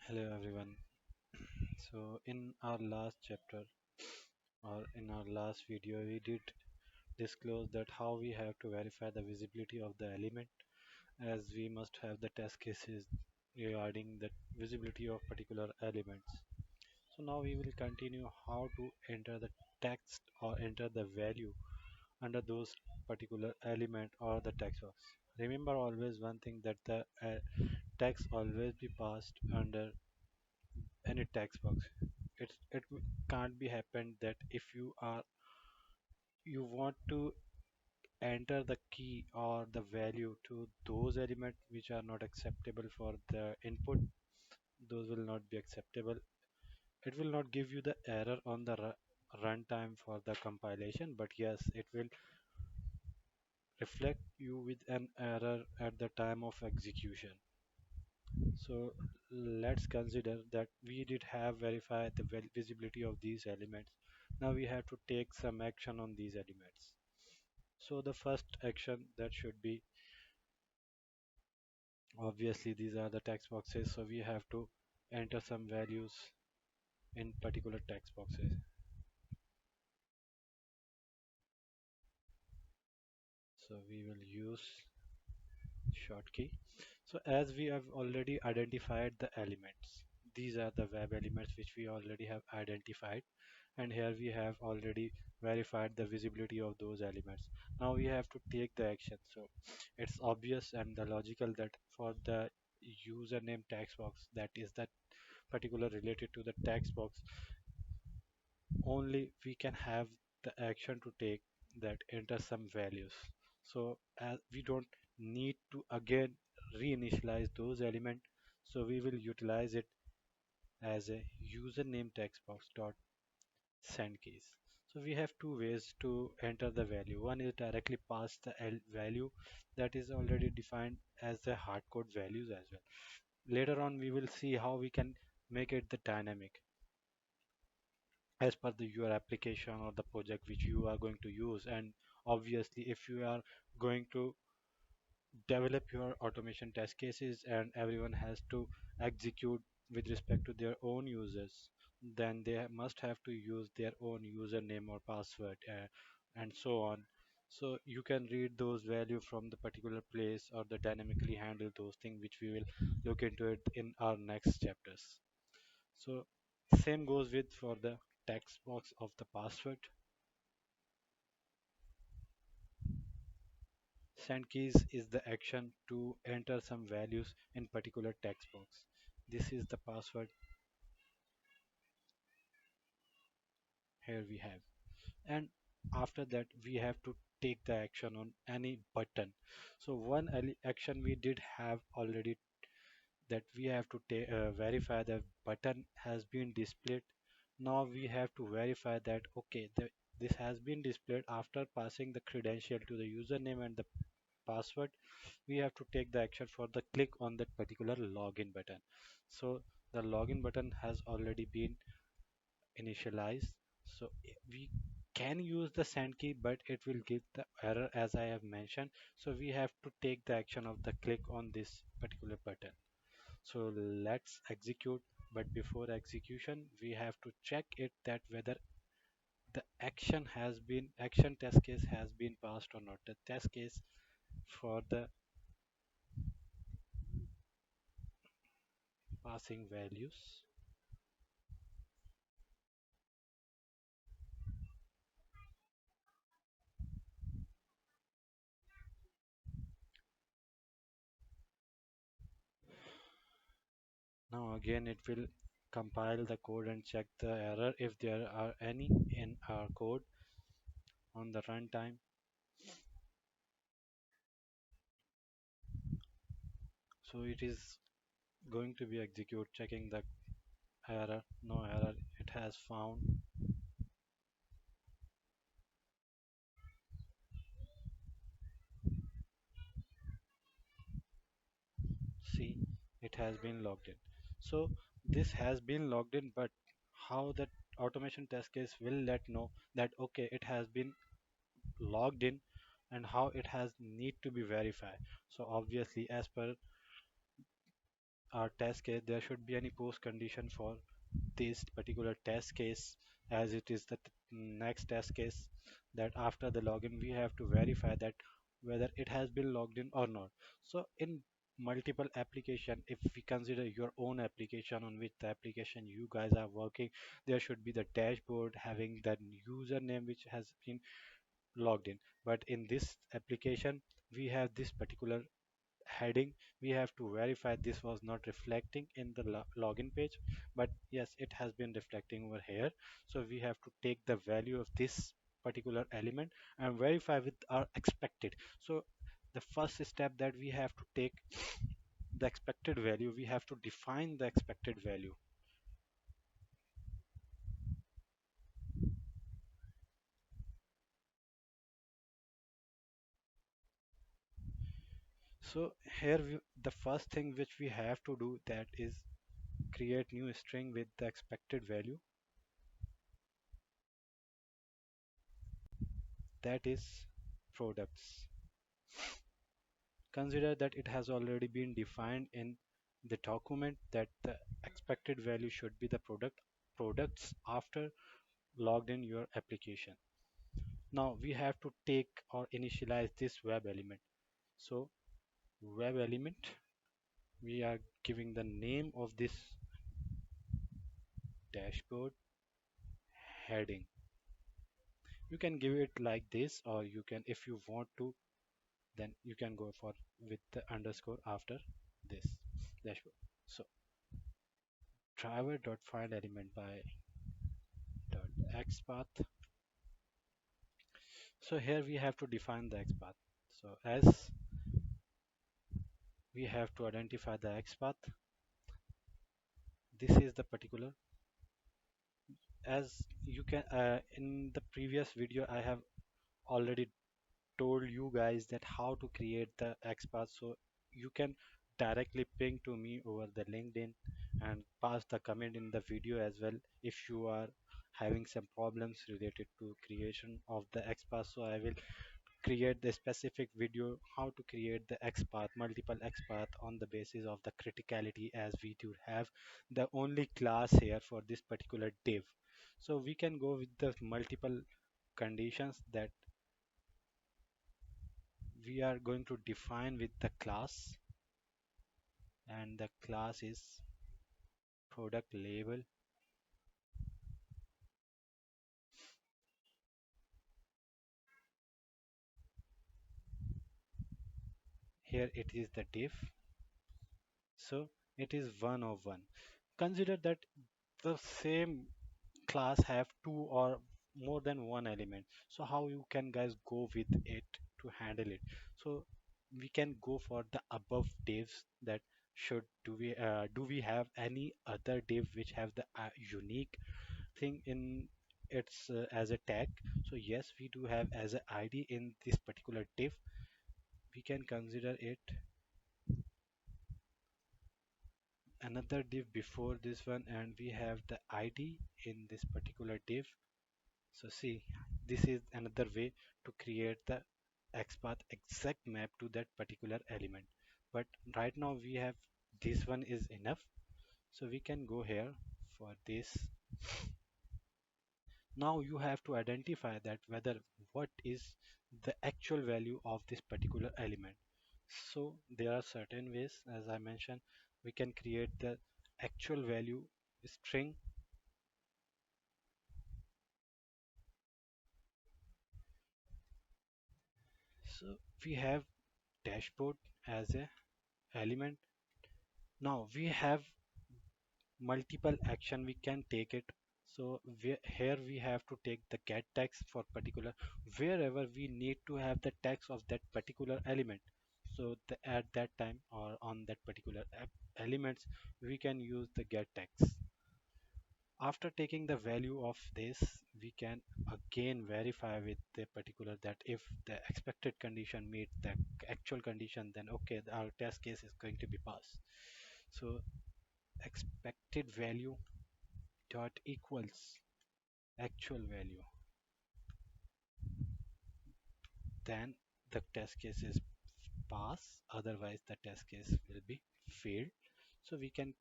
Hello everyone. So in our last chapter or in our last video we did disclose that how we have to verify the visibility of the element as we must have the test cases regarding the visibility of particular elements. So now we will continue how to enter the text or enter the value under those particular element or the text box. Remember always one thing that the text always be passed under any text box. Can't be happened that if you want to enter the key or the value to those elements which are not acceptable for the input, those will not be acceptable. It will not give you the error on the runtime for the compilation, but yes, it will reflect you with an error at the time of execution. So let's consider that we did have verified the visibility of these elements. Now we have to take some action on these elements. So the first action that should be, obviously these are the text boxes, so we have to enter some values in particular text boxes. So we will use Schottky. So as we have already identified the elements, these are the web elements which we already have identified, and here we have already verified the visibility of those elements. Now we have to take the action. So it's obvious and the logical that for the username text box, that is that particular related to the text box, only we can have the action to take that enter some values. So as we don't need to again reinitialize those elements, so we will utilize it as a username text box dot send keys. So we have two ways to enter the value. One is directly pass the value that is already defined as the hardcode values as well. Later on we will see how we can make it the dynamic as per your application or the project which you are going to use. And obviously if you are going to develop your automation test cases and everyone has to execute with respect to their own users, then they must have to use their own username or password, and so on. So you can read those value from the particular place or the dynamically handle those things, which we will look into it in our next chapters. So same goes with for the text box of the password. Send keys is the action to enter some values in particular text box. This is the password here we have. And after that we have to take the action on any button. So one action we did have already, that we have to verify the button has been displayed. Now we have to verify that okay, this has been displayed after passing the credential to the username and the password. We have to take the action for the click on that particular login button. So the login button has already been initialized. So we can use the send key, but it will give the error as I have mentioned. So we have to take the action of the click on this particular button. So let's execute, but before execution we have to check it that whether the action test case has been passed or not. The test case for the passing values. Now again it will compile the code and check the error if there are any in our code on the runtime. So it is going to be execute checking the error. No error it has found. See, it has been logged in. So this has been logged in, but how that automation test case will let know that okay, it has been logged in, and how it has need to be verified. So obviously as per our test case, there should be any post condition for this particular test case, as it is the next test case, that after the login we have to verify that whether it has been logged in or not. So in multiple application, if we consider your own application on which the application you guys are working, there should be the dashboard having that username which has been logged in. But in this application we have this particular heading. We have to verify this was not reflecting in the login page, but yes, it has been reflecting over here. So we have to take the value of this particular element and verify with our expected. So the first step that we have to take, the expected value, we have to define the expected value. So here the first thing which we have to do, that is create new string with the expected value, that is products. Consider that it has already been defined in the document that the expected value should be the products after logged in your application. Now we have to take or initialize this web element. So web element, we are giving the name of this dashboard heading. You can give it like this, or you can, if you want to, then you can go for with the underscore after this dashboard. So driver.find element by xpath. So here we have to define the xpath. So as we have to identify the xpath, this is the particular, as you can in the previous video I have already told you guys that how to create the xpath. So you can directly ping to me over the LinkedIn and pass the comment in the video as well if you are having some problems related to creation of the xpath. So I will create the specific video how to create the XPath, multiple XPath on the basis of the criticality, as we do have the only class here for this particular div. So we can go with the multiple conditions that we are going to define with the class, and the class is product label. Here it is the div. So it is one of one. Consider that the same class have two or more than one element. So how you can guys go with it to handle it? So we can go for the above divs, that should do we have any other div which have the unique thing in its as a tag? So yes, we do have as a id in this particular div. We can consider it another div before this one, and we have the id in this particular div. So see, this is another way to create the XPath exact map to that particular element. But right now we have this one is enough. So we can go here for this. Now you have to identify that whether what is the actual value of this particular element. So there are certain ways, as I mentioned, we can create the actual value string. So we have dashboard as a element. Now we have multiple action we can take it. So here we have to take the get tags for particular wherever we need to have the tags of that particular element. So at that time or on that particular elements, we can use the get tags. After taking the value of this, we can again verify with the particular that if the expected condition meet the actual condition, then okay, our test case is going to be passed. So expected value dot equals actual value, then the test case is pass, otherwise the test case will be failed. So we can